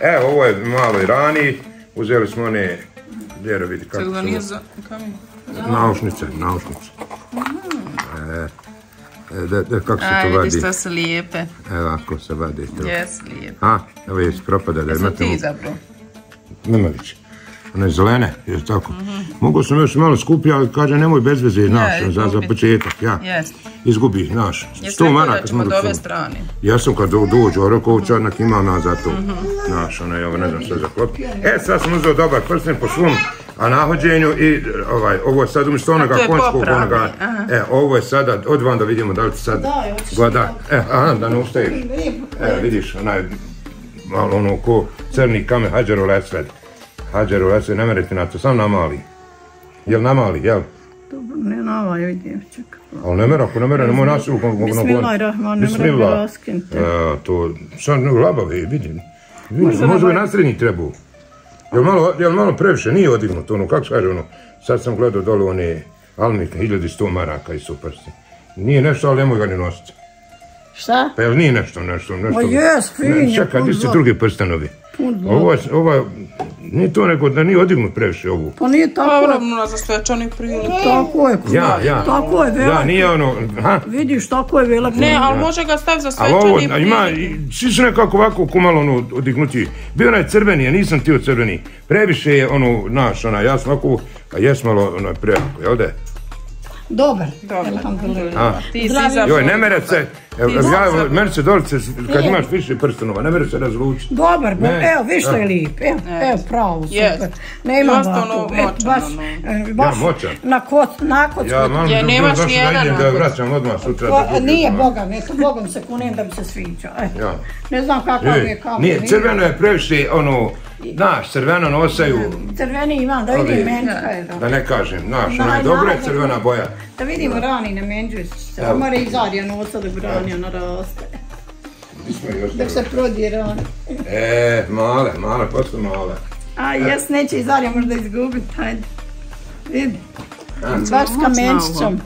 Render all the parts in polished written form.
Evo, ovo je malo i raniji. Uzeli smo one, gdje vidi kako Sada nije za kamen? naušnice. Kako se to vadi? Vidiš, to su lijepe. Evo, ako se vadi to. Jes, lijepe. Evo je propada da Jesu ti zapravo? Nema više. One zelene, je tako. Mogu sam još malo skupiti, ali kaže nemoj bez veze, znaš, za početak, ja. Izgubi, znaš. 100 maraka smo od ove strane. Ja sam kad dođu Orakovća, onak ima nazad tu. Znaš, ono, ne znam što zaklopiti. Sad sam uzeo dobar prsten po svom nahođenju i ovo je sad umjesto onoga konjskog onoga. Ovo je sada, odvan da vidimo da li ti sad gleda. Da ne ustaješ. Vidiš, onaj, malo ono ko crni kamen, Hadžarul Esved. Hadžarul Esved, ne merite na to, sam namali. Jel namali, jel? Dobro, ne namali, vidim, čekaj. Ali ne mera, ako ne mera, nemoj nasilu. Bismillahirrahmanirrahim. To, sad labavi, vidim. Možda bi na srednji trebao. Jel malo previše, nije odignuto, ono, kako kaže ono, sad sam gledao dole one almike, 1100 maraka i su prsti. Nije nešto, ali nemoj ga ni nositi. Šta? Pa jel nije nešto? Ma jes, finje. Čekaj, gdje su drugi prstanovi? Ovo, nije to nego da nije odignut previše ovu. Pa nije tako. Ogromno za svečanih prilika. Tako je, tako je velik. Ja, nije ono, Vidiš, tako je velik. Ne, ali može ga staviti za svečanih prilika. Svi su nekako ovako kumalo ono odignuti. Bio onaj crveni, ja nisam tio crveni. Previše je ono, naš, onaj, ja sam ovako, a jes malo onaj prejako, jel da? Dobar. Joj, ne mere se, meni se dolice, kad imaš više prstenova, ne mere se razlučiti. Dobar, evo, viš što je lijep, evo, pravo, super. Nema ovako, baš na kocku. Ja, nemaš nijedan na kocku. Vraćam odmah sutra. Nije, Bogom se kunem da bi se sviđa. Ne znam kakav je kamen. Nije, crveno je previše, ono, znaš, crveno nosaju. Crveni imam, da vidim menčka je. Da ne kažem, znaš, ona je dobra je crvena boja. Da vidimo rani, ne menđuje se. Mora i Zarija nosa dok ranija naraste. Dok se prodije rani. Male, posle male. Jes, neće i Zarija možda izgubiti, hajde. Vidi. Baš s kamenčićom.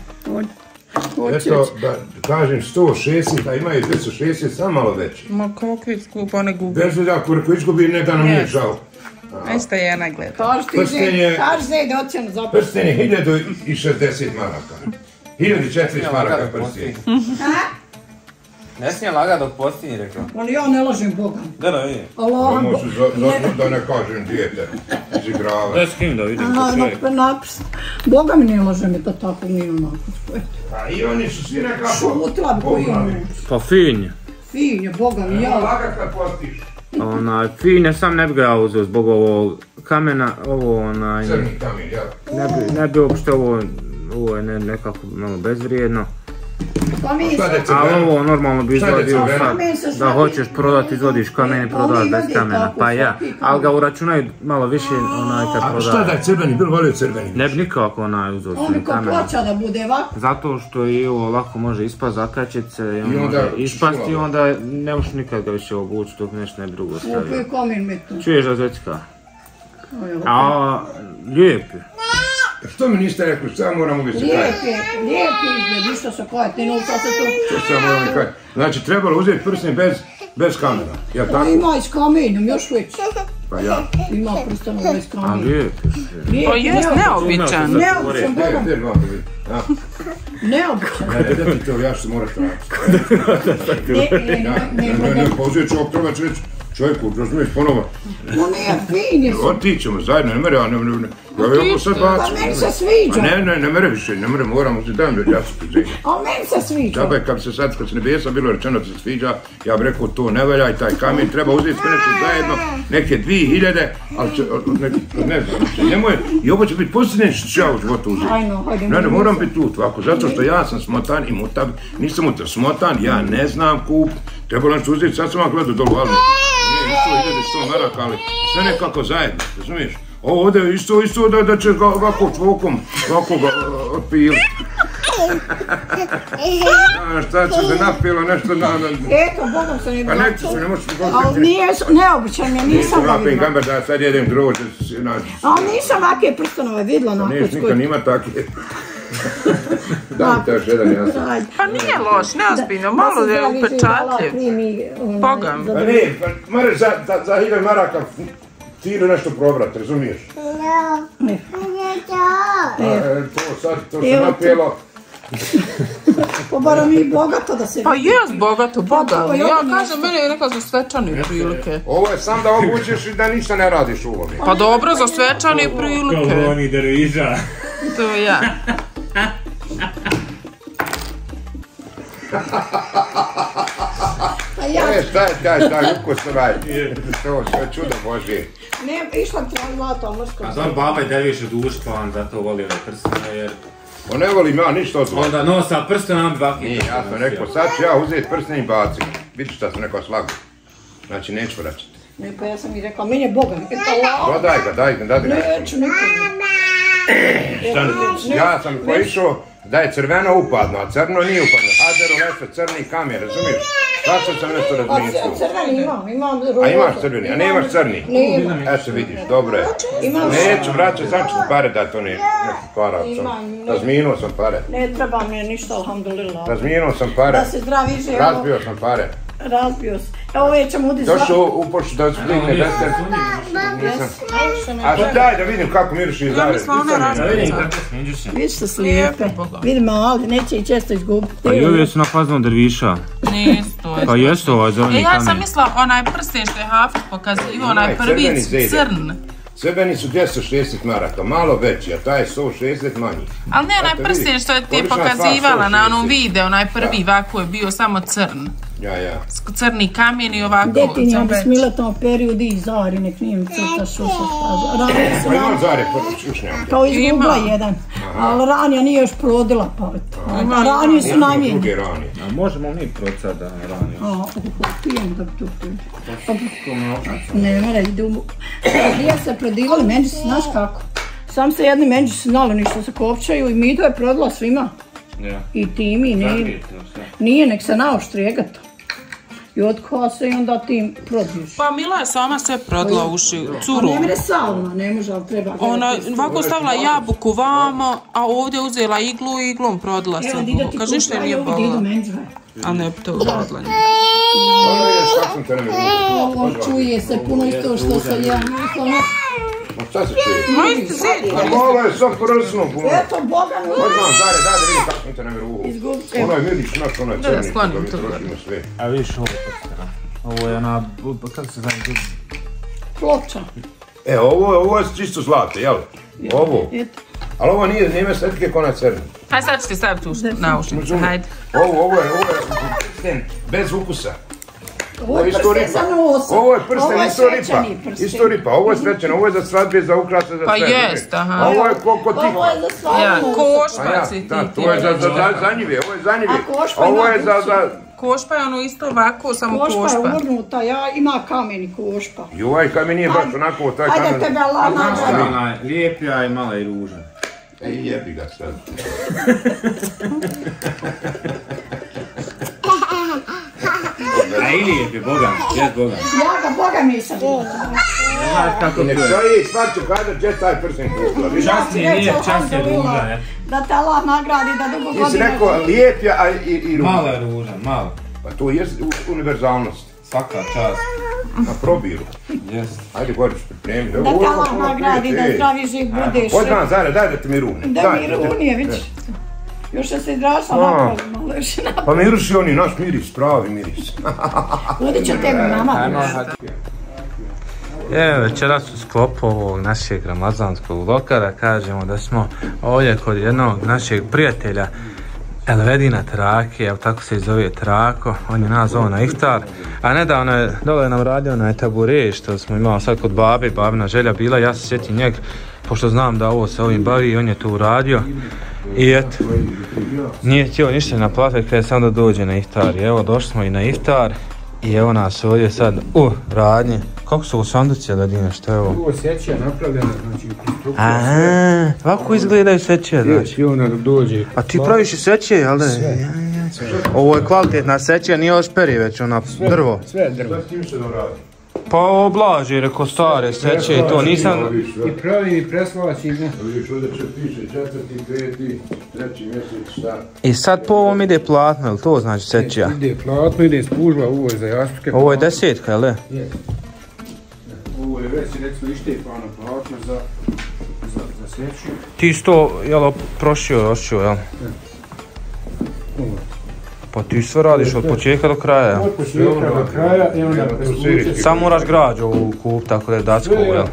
Eto, da kažem 160, a imaju 260, samo malo veći. Ma koliko je skupo, one gubi. Bez da ako izgubi, ne da nam nije žao. Isto je jedna gleda. Kaži se da oćemo zapravo. Prsten je 1060 maraka. 1400 maraka prsten. Ne smije lagat dok postini, rekao. Ali ja ne lažem Boga. Da vidim. Da ne kažem dijete, izigrava. Da s kim da vidim ko čovjek. Boga mi ne lažem, je to tako nije onako. A i oni su svi nekako... Šutila bi koji ono. Pa fin je. Fin je, Boga mi ja. Lagat kad postiš. Fin je, sam ne bi ga uzeo zbog ovog kamena, ovo onaj... Crni kamen, jel? Ne bi uopšte ovo je nekako malo bezvrijedno. Ali ovo normalno bi izvadio sad, da hoćeš prodati, izvodiš kamen i prodaš bez kamena, pa ja. Ali ga uračunaju malo više onaj kad prodaje. A šta da je crveni, bilo volio crveni? Ne bi nikako onaj uzeo svoj kamen. On ko ploča da bude ovako? Zato što i ovo ovako može ispast, zakačit se i on može ispasti i onda ne možeš nikad ga više obući dok nešto ne bi drugo stavio. Ovo je kamen metno. Čuješ da zvecka? A lijep je. Što mi niste rekli, šta moram uvijek se kajati? Lijepi izgled, ništa se kajati, ne usta se tu. Što moram mi kajati? Znači, trebalo uzeti prsten bez kamena, jel tako? Pa ima i s kamenom, još već. Pa ja. Ima prstenov bez kamena. A lijep je. To je neobičan. Neobičan, Boga. Neobičan. Ne, ti to ja što moraš raditi. Ne, pa uzeti čovjek, treba će reći čovjeku, razumiješ ponovo. No nije, fin je se. Otićemo zajedno, ne mere, ja ovo sad bacim. Pa meni se sviđa. Ne mere više, ne mere, moramo se dajem, ja se priđenjem. A meni se sviđa. Džabe, kad se nebesa bilo rečeno da se sviđa, ja bih rekao to ne valja i taj kamen treba uzeti sve nešto zajedno, neke 2000, ali ne znam, nemoj, i ovo će biti posljednje što ja u životu uzeti. Ne, moram biti tu, ovako, zato što ja sam smotan i mutav, nisam mutav smotan, ja ne znam kup, trebalo nešto uzeti, sad sam vam gledao dolu, ali nije isto 1100 maraka, ali sve nekako zajedno, razumiješ? Ovo ovdje je isto da će ga ovako čvokom, ovako ga otpili. Šta će se napilo, nešto na... Eto, Bogom se ne pa neću se, ne možeš mi gosti. Ali nije neobičan, ja nisam ga vidjela. Gamber da sad jedem grožđe. Ali nisam ovakve prstenove vidjela na kocku. Niješ nikad nima takve. Dajte još jedan jasan. Pa nije loš, neozbiljno, malo je upečatljiv. Pogam. Pa ne, moraš za 1000 maraka cijelu nešto probrat, razumiješ? Ne. To se napijelo. Pa bar mi bogato da se... Pa jest bogato, bogato. Ja kažem, meni je neka za svečane prilike. Ovo je sam da obučeš i da ništa ne radiš u ovome. Pa dobro, za svečane prilike. Kao oni derviša. To ja. Taj ukus ovaj. To je čudo Božje. Ne, išla tvoj zlato, mrsko. A znam, baba je derviš od društva, on zato voli ove prstene, jer... Pa ne volim ja ništa od zlata. Onda nosa prstena nam dva hita. Ja sam rekao, sad ću ja uzeti prstene i baciti. Vidiš šta sam rekao slago. Znači neću vraćati. Ne, pa ja sam i rekla, meni je Boga. Pa daj ga, daj ga. Neću nikom. Ja sam poišao da je crveno upadno, a crno nije upadno. Haderu nešto crni kamen, razumiješ? Svašta sam nešto razmislio. Crveni imam roza. A imaš crveni, a nemaš crni? Nemam. Eto vidiš, dobro je. Neću vraćati, sam ću pare dati one para. Razminuo sam pare. Ne treba mi ništa, alhamdulillah. Razminuo sam pare. Da se zdravi živo. Razbio sam pare. Razbio se. Evo ove ćemo uditi zlato. Došao u poštu da se stigne deset. A daj da vidim kako miriši iz zare. Vidiš se slijepe. Vidi mali, neće i često izgubiti. Pa i ove su na faznom derviša. Nisu to. Pa jesu ovaj zeleni kamen. Ja sam mislila onaj prsten što je Hafiz pokazivao, onaj prvi crn. Crveni su 260 maraka, malo veći, a taj je 160 manji. Ali ne onaj prsten što je ti pokazivala na onom videu, onaj prvi ovako je bio samo crn. Ja. Crni kamen i ovako. Detin je bismiletom periodu i zari, nek nije mi crta šuša. Pa ima zare, šušnjavke. Kao izgubla jedan, ali ranija nije još prodila, pa ranije su najmijenji. A možemo mi procat da ranije? Pijem da bi tu pijem. Ne mora, idu. Prije se predivali menđi, znaš kako? Sam se jedni menđi su znali ništa se kopčaju i Mido je prodala svima. I ti mi nije, nek se naoštri egato. I otkoha se i onda ti prodiš. Pa Mila je sama sve prodala uši, curu. A ne mre salma, ne može, ali treba... Ona ovako stavila jabuku vamo, a ovdje uzela iglu i iglom prodala se. Kaže ništa je nije bolila. A ne bi to prodala. Ovo čuje se puno isto što sam ja. Ma šta se čuje? Ovo je sad prsno puno. Eto, Boga mi. Odmah, daj da vidim kako mi te ne veru uvo. Ono je vidiš naš, ono je crni. Da sklonim to gore. A vidiš ovo prstena. Ovo je ona, kako se zove? Ploča. Ovo je čisto zlate, jel? Ovo. Ali ovo nije estetike ko na crni. Hajde sad ću ti staviti naušnice, hajde. Ovo je prsten bez ukusa. Ovo je prsten za nos. Ovo je prsten, isto ripa. Ovo je svečano, ovo je za svadbe, za ukrase, za sve. Pa jest, aha. Ovo je ko ti. Ovo je za svadbu. Košpac i ti. To je za zanjive, ovo je zanjive. Ovo je za... Košpa je ono isto ovako, samo košpa. Košpa je uvrnuta, ima kamen i košpa. I ovaj kamen nije baš onako, taj kamen... Ajde tebe Allah nagradi. Lijepija i mala i ruža. Ej, jebi ga sad. A ili je Bogan, jest Bogan. Ja ga Boga nisam vidjela. Nek stoji, svak ću kada gdje taj prsten kupila. Čast je ruža. Da te Allah nagradi, da dugo godina... Ti si rekao lijepja i ruža. Mala je ruža, mala. Pa to je univerzalnost. Svaka čast. Na probiru. Jest. Ajde, Gorić, pripremi. Da te Allah nagradi, da zdravi živ budeš. Odmah, Zare, daj da ti mi rune. Da mi runije, vidiš. Još se izdrašla napravila, malo još je napravila. Pa miriši oni, naš miris, pravi miris. Udit ću tebi, mama. Evo, večeras u sklopu ovog našeg ramazanskog vloga kažemo da smo ovdje kod jednog našeg prijatelja Elvedina Trake, evo tako se zove Trako, on je nas zove na iftar, a nedavno je dole nam radio na tabure što smo imali sad kod babe, babina želja bila, ja se sjetim njeg, pošto znam da ovo se ovim bavi, on je to uradio i eto, nije htio ništa naplatiti kada je sam da dođe na iftar i evo došli smo i na iftar i evo nas ovdje sad u radnji. Kako su ovo sanduci Ledine, što je ovo? Ovo sećija napravljena, znači konstrukcija. Aaa, ovako izgledaju sećija, znači. I ona dođe. A ti praviš i sećije, jel da? Ovo je kvalitetna sećija, nije još peri već, ona drvo. Sve drvo. Šta s tim se doradi? Pa ovo blaži, reko stare, seće i to, nisam... I pravi i preslači, ne? Vidiš, ovdje će piše 4., 5., 3. mjesec, šta? I sad po ovom ide platno, jel to znači sećija? Ide platno, ide spužva, ovo je za jastuke. Ovo je 10, jel? Ovo je već, recimo, ištepano platno za seću. Ti si to, jel, prošio, jel? Pa ti sve radiš od početka do kraja. Od početka do kraja i onda preslučeš. Samo moraš građu ovu kup, tako da je dacko, jel?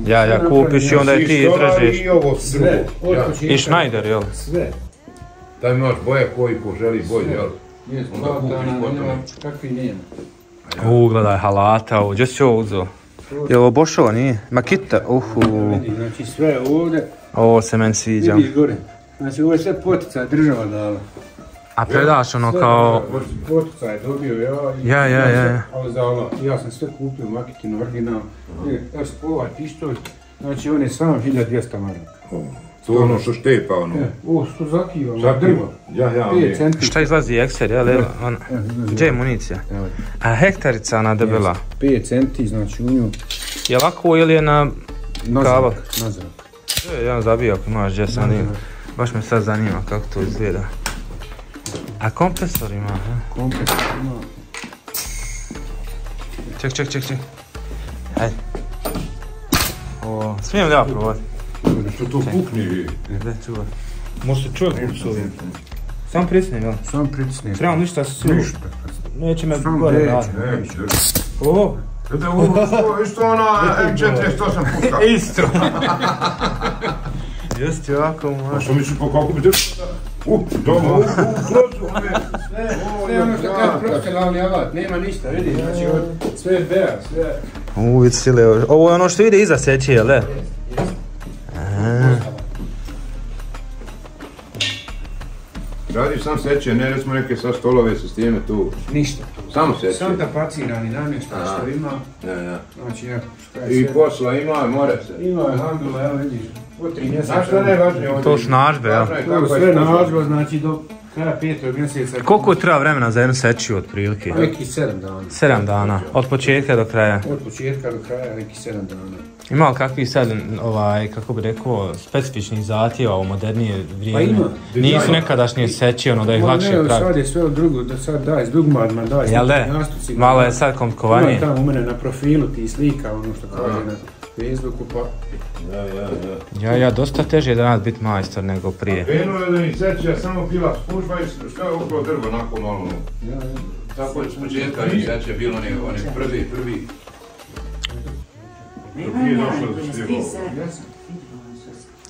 Ja kupiš i onda je ti izražiš. Sve, od početka. I Schneider, jel? Sve. Da imaš boje koji poželi boje, jel? Jest, platana, kakvi nema. Gledaj, halata, ovo, gdje si ovo uzeo? Je ovo Bošova, nije? Makita, Vidi, znači sve ovdje. Ovo se meni sviđa. Vidiš gore. Znači ovo je sve poticaj država dala. A predaš ono kao... Poticaj dobio ja. Ja. Ali za ono, ja sam sve kupio u Makitinu original. Evo ovaj pištolj, znači on je sam 1200 maraka. To ono što štepa ono. Ovo što zakivalo, drvo. Ja. 5 centi. Šta izlazi ekser, jel? Gdje je municija? A hektarica ona debela? 5 centi, znači u nju... Je lako ili je na kabel? Nazrak. Ja zabio ako imaš gdje sam ima. Baš me sad zanima kako to izgleda. A kompresor ima, he? Kompresor ima. Ček. Hajde. Smijem li ja probati? Što to pukne? Gdje čuvaj. Može se čovjek kupiti. Sam pritisnem, jel? Sam pritisnem. Trebam ništa se suru. Neće me Sam gore neće, raditi. Ovo? Ovo isto ona M48 puška. Istro. Jeste ovako možda. Što misliš po kako bi držao? Doma, u klocu, Sve ono što kaže profesionalni alat, nema ništa, vidi, znači sve je bea, sve... Vidi sile, ovo je ono što ide iza seći, jel? Radiš sam seće, ne recimo neke sa stolove, sisteme tu. Ništa. Samo seće. Sam tapacirani namještaj što ima. Ja. Znači, I posla ima, more se. Ima je handula, evo vidiš, po 3 mjeseca. Znaš što najvažnije ovdje? To su nažbe, jel? To je sve nažba, znači do kraja 5. mjeseca. Koliko treba vremena za jednu sečiju otprilike? Neki 7 dana. 7 dana, od početka do kraja. Od početka do kraja neki 7 dana. Ima li kakvi sad, kako bi rekao, specifičnih zahtjeva u modernije vrijeme? Pa ima. Nisu nekadašnje seći, ono da ih lakše praviti. Ne, sad je sve od drugog, da sad daj s dugmadima, daj s nastucima. Malo je sad komplikovanije. Ima tamo u mene na profilu ti slika, ono što kaže na Facebooku, pa... Ja, dosta teže danas biti majstor nego prije. Krenuo je da mi seća samo bila spužba i sve okolo drvo, onako malo. Tako je s početka mi seća bilo oni prvi.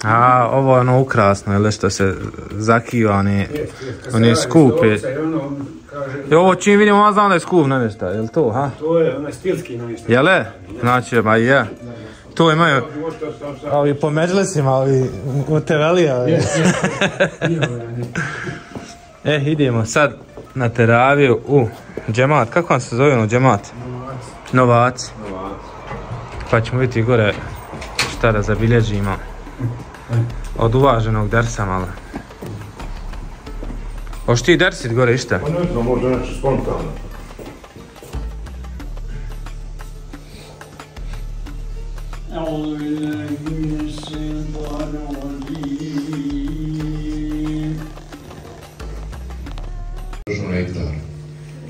A, ovo je ono ukrasno, jel' što se zakiva, one skupe. I ovo čim vidimo, ja znam da je skup namještaj, jel' to, ha? To je onaj stilski namještaj. Jel' znači, ba i ja. To imaju, ali po međlisima, ali u tevelija. Idemo sad na teraviju u džemat, kako vam se zove ono džemat? Novaci. Pa ćemo vidjeti gore šta da zabilježimo od uvaženog dersa malo. Hoš ti dersit gore išta? Pa ne znam, možda nešto spontano.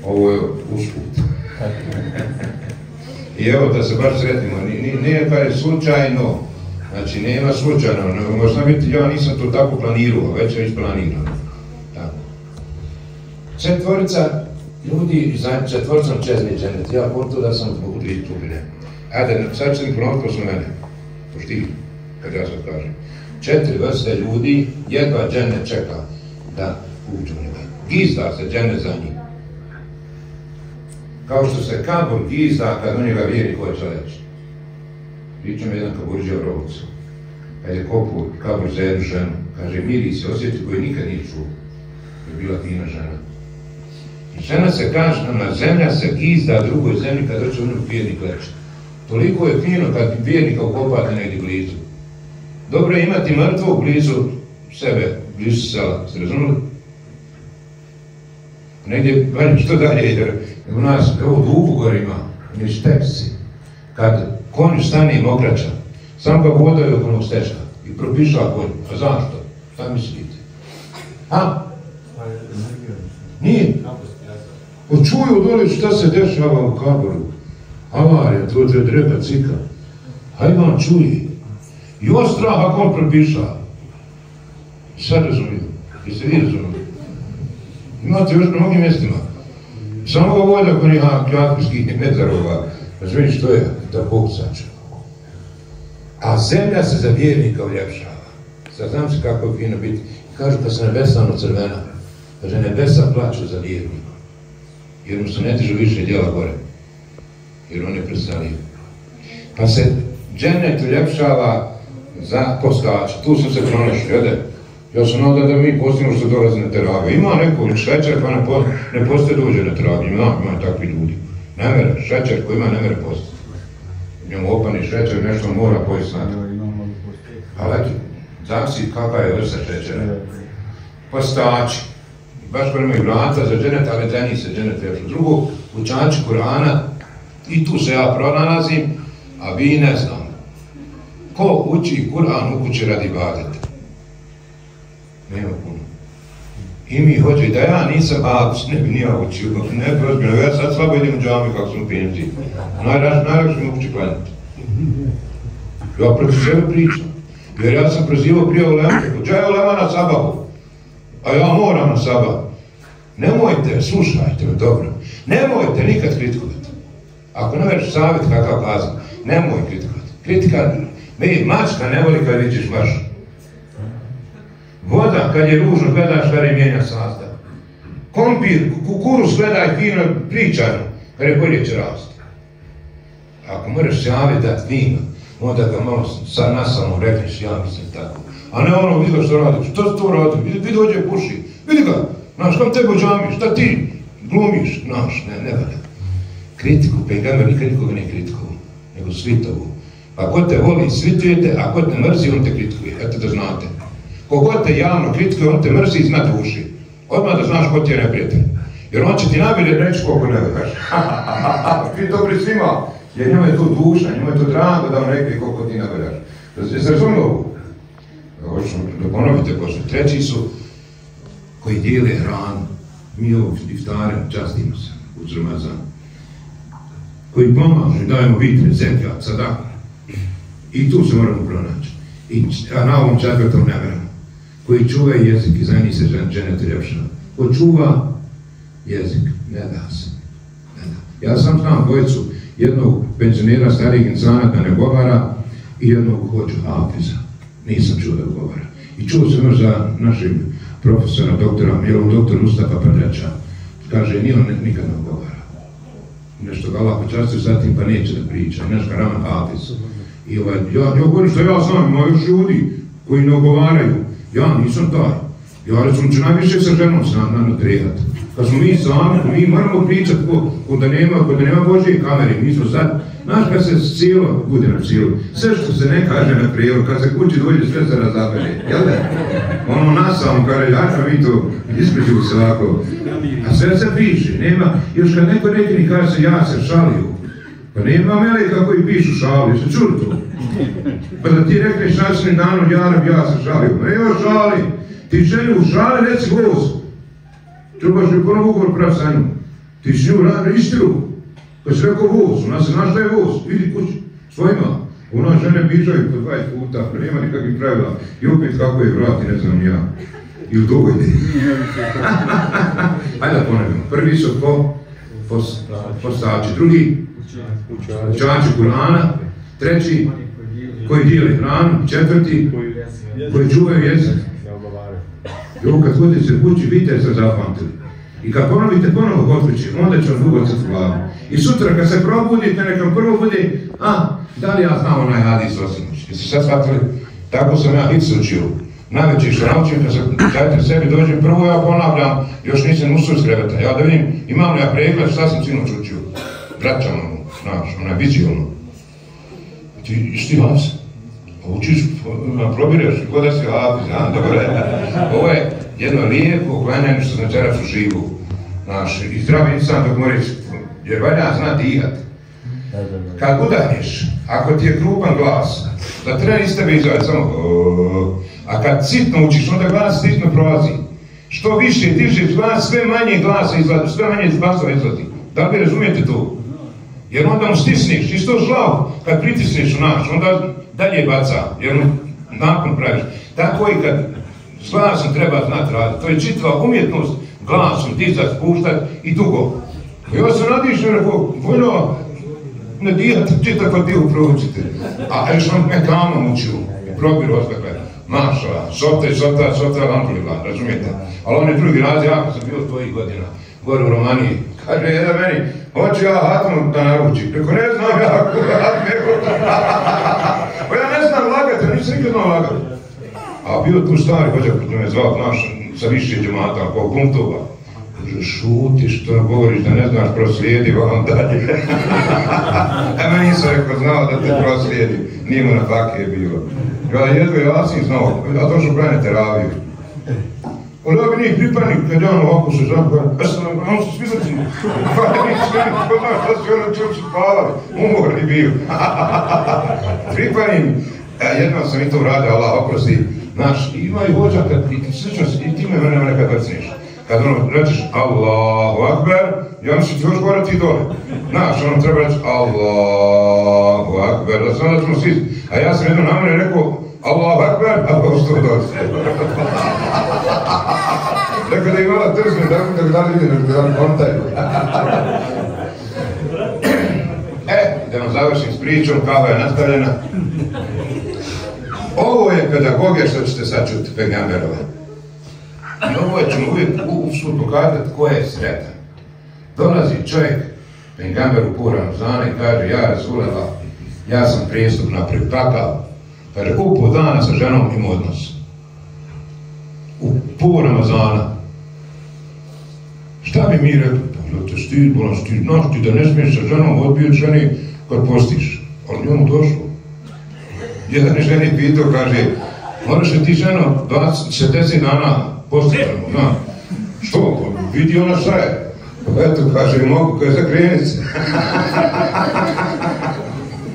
Ovo je usput. I evo da se baš sretimo, nije pa je slučajno, znači nema slučajno, možda biti ja nisam to tako planirao, već je isplanirano. Četvorica ljudi, četvoricom čezni dženet, ja porto da sam zbog dvije tubine. Ajde, sad ću ti ponoviti posle mene, pošti, kad ja sad kažem. 4 vrste ljudi, jedva dženet čeka da uđu u njega. Gizda se dženet za njim. Kao što se kabur gizda kad u njega vjeri ko je čovječ. Pričam jedan kaburđe o rovcu. Kad je kopao kabur za jednu ženu, kaže miris se osjeti koji nikad nije čuo. Je bila fina žena. I žena se kaže, na zemlja se gizda drugoj zemlji kad dođe u nju vjernik leče. Toliko je fino kad vjernika ukopate negdje blizu. Dobro je imati mrtvog blizu sebe, blizu sela, ste razumeli? Negdje, što dalje, jer u nas, evo Dubu gore ima, mi štepsi. kad konj stane mokraća, sam ga vodaju oko onog stečka i propiša konj. A zašto? Šta mislite? A? Nije. Čuju dole šta se dešava u Kaboru. Avarija, to je dreba cika. Hajvan čuje. I on strah ako on propiša. Sad razumijem. Jeste vi razumili? Imate još na mnogim mjestima. Samo ga vode ako nije kljatkovskih nezarova. Razumiješ što je? Da Bog sačuva. A zemlja se za vjernika uljepšava. Sad znam se kako je fino biti. Kažu kad se nebesano crvena. Kaže nebesa plaću za vjernika. Jer mu se ne dižu više djela gore. Jer on je presalio. Pa se džennet uljepšava za postače. Tu sam se pronašao, jede. Ja sam nadal da mi postimo što dolazi na terapiju. Ima neko šećer pa ne postoje dođe na terapiju. Ima takvi ljudi. Ne mere, šećer koji ima ne mere postati. Njemu opani šećer, nešto mora pojesti znati. Ali eto, zavisi kakva je vrsta šećera. Postači. Baš koji imaju vrata za dženet, ali za njih se dženet vješao. Drugo, učači Kur'ana, i tu se ja pronalazim, a vi ne znam. Ko uči Kur'an u kući radi ibadeta? Nema puno. I mi hoće da ja nisam abs, ne bi nija učio, ne prozbiljno, ja sad slabo idem u džami kako sam u penzi. Najlakše mi kući klanjati. Ja protiv sebe pričam, jer ja sam prozivao prije ulema, gdje je ulema na sabahu? A ja moram na sabah. Nemojte, slušajte me dobro, nemojte nikad kritikovati. Ako ne već savjet kakav kazam, nemoj kritikovati. Kritika, mačka ne voli kad vidiš mašu. Voda, kad je ružno, gledaš kada je mijenja sastav. Kompir, kukuruz gledaj fino, pričano, kad je bolje će rasti. Ako moraš savjet dati vino, onda ga malo sad nasalno rekneš, ja mislim tako. A ne ono, vidi ga što radi, što se to radi, vidi dođe puši, vidi ga, znaš, kam tebe džami, šta ti glumiš, znaš, ne valja. Kritiku, pejgamber nikad nikoga ne kritikovu, nego svitovu. Pa ko te voli, svitujete, a ko te mrzi, on te kritikuje, eto da znate. Kogod te javno kritikuje, on te mrzi iznad uši. Odmah da znaš ko ti je neprijatelj. Jer on će ti najbolje reći koliko ne veliš. Ti dobri svima, jer njima je to duša, njima je to drago da on rekli koliko ti ne veliš. Jeste razumili ovo? Hoću da ponovite ko su. Treći su koji dijele hranu. Mi ovog iftarem častimo se uz Ramazan. Koji pomažu, dajemo vitre, zekijat, sadaku. I tu se moramo pronaći. A na ovom četvrtom ne veramo. Koji čuvaju jezik i za njih se dženet uljepšava. Ko čuva jezik, ne da se. Ne da. Ja sam znam dvojicu, jednog penzionera starijeg insana da ne govara i jednog hoću hafiza. Nisam čuo da govara. I čuo sam još za našeg profesora, doktor Mustafa Prdrača. Kaže, nije on nikad ne govara. Nešto ga lako častio, zatim pa neće da priča. Nešto Raman hafiz. I ja govorim što ja znam, ima još ljudi koji ne ogovaraju. Ja nisam taj. Ja recimo ću najviše sa ženom natrijati. Kad smo mi sami, mi moramo pričati kod da nema Božje kamere. Mi smo sad, znaš kad se cijelo bude na cijelu, sve što se ne kaže na prijelu, kad se kući dođe sve se razabere. Jel da? Ono nasamo kaže, ja ću mi to ispričimo se ovako. A sve se piše, nema, još kad neko neki kaže se ja se šalio. Pa nema meleka koji pišu šalu, jeste čuli to? Pa da ti rekneš našim danom, ja se šalio. Nema šali, ti ženi u šali, reci voz. Trebaš mi ponovo ugovor prav sa njom. Ti si nju istiru. Pa si rekao voz, ona se znaš da je voz, vidi kući, svojima. Ona žene pišaju po 20 puta, pa nema nikakvih pravila. I opet kako je vrati, ne znam ja. I u dogodi. Hajde da ponavimo. Prvi su postači, drugi učači Kur'ana, treći koji dijeli hranu, četvrti koji čuvaju jezik. I ovo kad hodite kući, vidite se zapamtili. I kad ponovite ponovo kod kući, onda će vam dugo crti glavu. I sutra kad se probudite, nekam prvo bude, da li ja znam onaj hadis osinoć? Jeste sad shvatili? Tako sam ja hic učio. Najveći što naučim, kad se dajte sebi dođem, prvo ja ponavljam, još nisam ustao iz kreveta. Ja da vidim, imam li ja pregled, šta sam sinoć učio? Vraćam ono, znaš, onaj vizualno. Ti, šti hafiz? Učiš, probiraš, kod da si hafiz, dobro je. Ovo je jedno lijepo klanjanje što znači u živu. Znaš, i zdravi insan dok moraš, jer valja zna dihat. Kad udahneš, ako ti je krupan glas, da treba iz tebe izvati samo a kad sitno učiš, onda glas sitno prolazi. Što više dižeš glas, sve manje glasa izvadi, sve manje glasova izvadi. Da li razumijete to? Jer onda mu stisneš, isto žlav, kad pritisneš u naš, onda dalje baca, jer mu nakon praviš. Tako i kad s glasom treba znati raditi, to je čitava umjetnost glasom dizati, spuštati i dugo. Ja sam nadišao, rekao, boljo ne dijati, čitav kad dio proučite. A još vam me kamom učio, probir ostakle, maša, sota, alhamdulillah, razumijete? Ali on je drugi raz, ja kad sam bio 100 godina, gore u Romaniji, kaže jedan meni, hoću ja hatmu da naručim. Rekao, ne znam ja kako nego. Pa ja ne znam lagati, ja nisam nikad znao lagati. A bio tu stari hođa koji me zvao naš sa više džemata, oko punktova. Kaže, šuti što govoriš da ne znaš proslijedi vam dalje. A meni nisam rekao znao da te proslijedi, nije mu na fakije bilo. Ja jedva ja sam znao, a to što brane teraviju. Onda bi njih pripadnik, kad ja ovako se zapravo, on se sviđati. Pa nisam sviđati, ko znaš šta si ono čuči spavali, umorni bio. Pripadnik, jednom sam i to uradio, Allah oprosti. Znaš, ima i vođa kad ti me nekad vrcniš. Kad ono rečeš Allahu Akbar, i onda će ti još gore ti dole. Znaš, ono treba reći Allahu Akbar, da znam da ćemo svi. A ja sam jednom na mene rekao Allahu Akbar, a pa što dođe. Rekao da imala trzne, da li vidim, da li kontaju. Da završim s pričom, kava je nastavljena. Ovo je pedagogija što ćete sad čuti, Pegamberova. I ovo ćemo uvijek usput pokazati ko je sretan. Dolazi čovjek, Pegamber u pol Ramazana i kaže, ja Rasulallah, ja sam prijestupna pripakao. Kaže, u pol dana sa ženom im odnos. U pol Ramazana. Šta bi mi rekli? Pa te stid, bolan stid, znaš ti da ne smiješ sa ženom odbijeti ženi kad postiš. Ali njemu došlo. Jedan je ženi pitao, kaže, moraš li ti ženo 60 dana postiti? Znam. Što? Vidi ona šta je. Eto, kaže, mogu kao za krenice.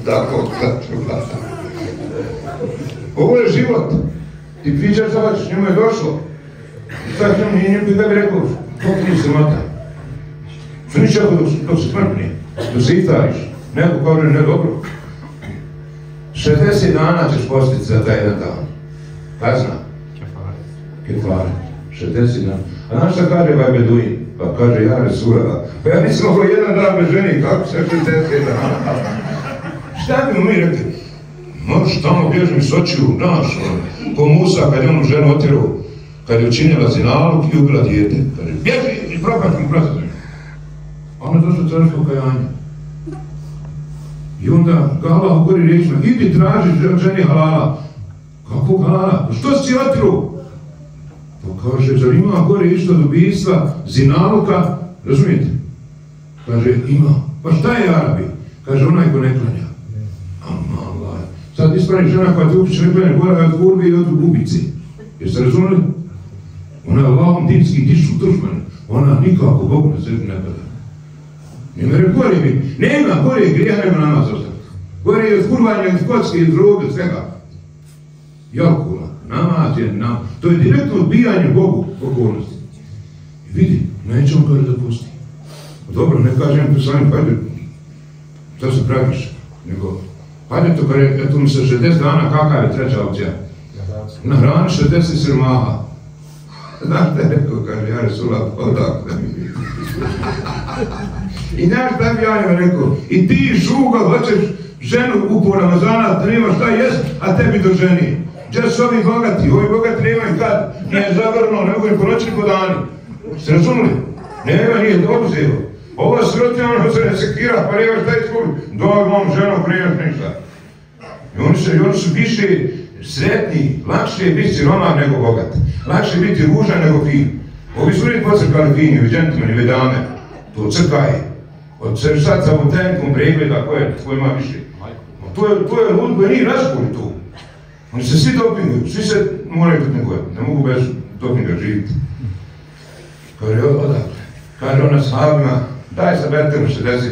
Tako, tako. Ovo je život. Ti pričaš da hoćeš, njemu je došlo. I sad njemu bi da bi rekao, to ti se mata. Što niš ako dok se smrtni, dok se iftariš. Neko kao ne dobro. 60 dana ćeš postiti za taj jedan dan. Kazna? Kefare. 60 dana. A znaš šta kaže ovaj Beduin? Pa kaže, ja Rasulallah. Pa ja nisam mogao jedan dan bez ženi, kako se 60 dana? Šta bi mu mi rekli? Možeš tamo bježim s očiju, znaš, ko Musa kad je onu ženu otjerao, kad je učinila zinalog i ubila dijete. Kaže, bježi i propaš mu prasa zemlju. Ona je došla carsko kajanje. I onda ga Allah ugori riječima, idi traži ženi halala. Kako halala? Što si otjerao? Pa kaže, zar ima gore išto od ubijstva, zinaluka, razumijete? Kaže, ima. Pa šta je Arabi? Kaže, onaj ko ne klanja. Allah. Sad ispravi žena koja te upiše ne klanja, gora je od kurve i od ubici. Jeste razumili? Ona je Allahom dinski tišu dušman. Ona nikako Bogu na sebi ne pada. Nemere gore mi. Nema gore grijeha, nema namaz ostaviti. Gore je od kurvanja, od kocke, od droge, od svega. Jakula. Namaz je namaz. To je direktno odbijanje Bogu okolnosti. I vidi, neće on kaže da pusti. Dobro, ne kažem tu sami, pajde, šta se praviš? Nego, pajde to kaže, eto mi se 60 dana, kakav je treća opcija? Na hrani 60 sirmaha. Znaš šta je rekao, kaže, ja Resulat, odakle mi. I znaš šta bi ja njima rekao, i ti šuga hoćeš ženu u po Ramazana, da nema šta jest, a tebi do ženi. Gdje su ovi bogati nemaju kad, nije zavrno, ne mogu ni po noći ni po dani. Ste razumili? Nema, nije oduzelo. Ovo srotina, ono se ne sekira, pa nema šta izgubiti. Doj mom ženom prijemat ništa. I oni su više sretni, lakše je biti siroman nego bogat. Lakše je biti ružan nego fin. Ovi su uvijek pocrkali fini, ovi džentlmeni, ovi dame. To crkaje. Od sad sa ovom tehnikom pregleda ko ima više. To je lud koji nije razgovor tu. Oni se svi dopinguju, svi se moraju biti negoditi, ne mogu bez dopinga živiti. Kaže, odakle? Kaže ona sahabima, daj sa Betenu 60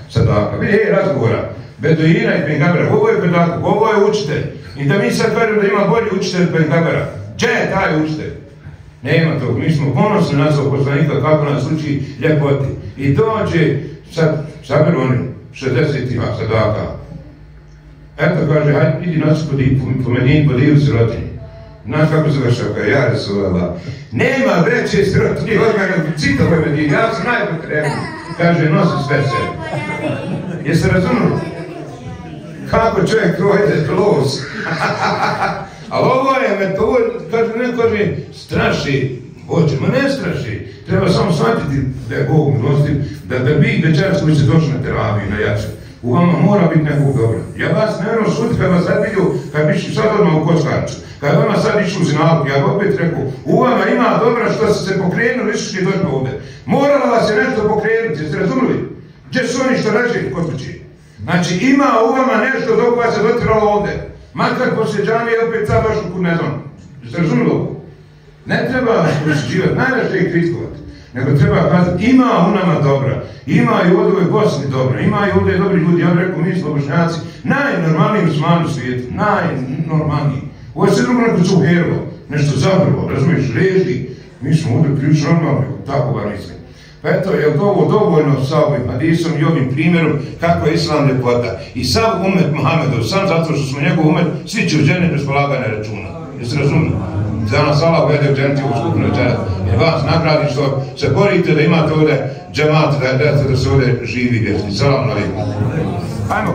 sadaka. Vidi, razgovora. Beduina i Pengambera, ovo je pedagog, ovo je učitelj. I da mi sad kažemo da ima bolji učitelj od Pengambera. Gdje je taj učitelj? Nema tog, mi smo ponosni na svog poslanika kako nas uči ljepoti. I dođe, sad saberu oni 60 sadaka. Eto kaže, hajde idi nosi po meni, podivu sirotinji. Znaš kako završao, kaže, ja Resulallah. Nema veće sirotinje od mene, citove Medine, ja sam najpotrebniji. Kaže, nosi sve sebe. Jeste razumili? Kako čovjek trojde klos? Ali ovo je metod, ne kaže, straši vođe, ma ne straši. Treba samo shvatiti da je Bog milostiv, da vi večeras koji ste došli na teraviju, na jače, u vama mora biti nekog dobra. Ja vas ne vrlo šuti kad vas sad vidio, kad bi išli sad odmah u kockarču, kad vama sad išli u zinalku, ja bi opet rekao, u vama ima dobra što ste se pokrenuli, išli došli ovdje. Moralo vas je nešto pokrenuti, jeste razumili? Gdje su oni što reži kod kući? Znači ima u vama nešto dok vas se dotiralo ovdje. Makar poslije džamije opet sad došli kud ne znam. Jeste razumili ovo? Ne treba posjećivati, najveće ih kritikovati. Nego treba kazati, ima u nama dobra. Ima i u ovoj Bosni dobra. Ima i ovdje dobri ljudi. Ja bih rekao, mi smo Bošnjaci najnormalniji muslimani u svijetu. Najnormalniji. Ovo je sve drugo neko cuherilo. Nešto zabrvo, razumiješ, reži. Mi smo ovdje ključ normalni, tako bar mislim. Pa eto, je li ovo dovoljno sa ovim hadisom i ovim primjerom kako je islam ljepota. I sav umet Muhammedov, sam zato što smo njegov umet, svi će u džennet bez polaganja računa. Jeste razumili? Za nas Allah uvede u džennet i u skupinu džennet. Jer vas nagradi što se borite da imate ovdje džemat, da se ovdje živi vječni. Salam alaikum. Ajmo.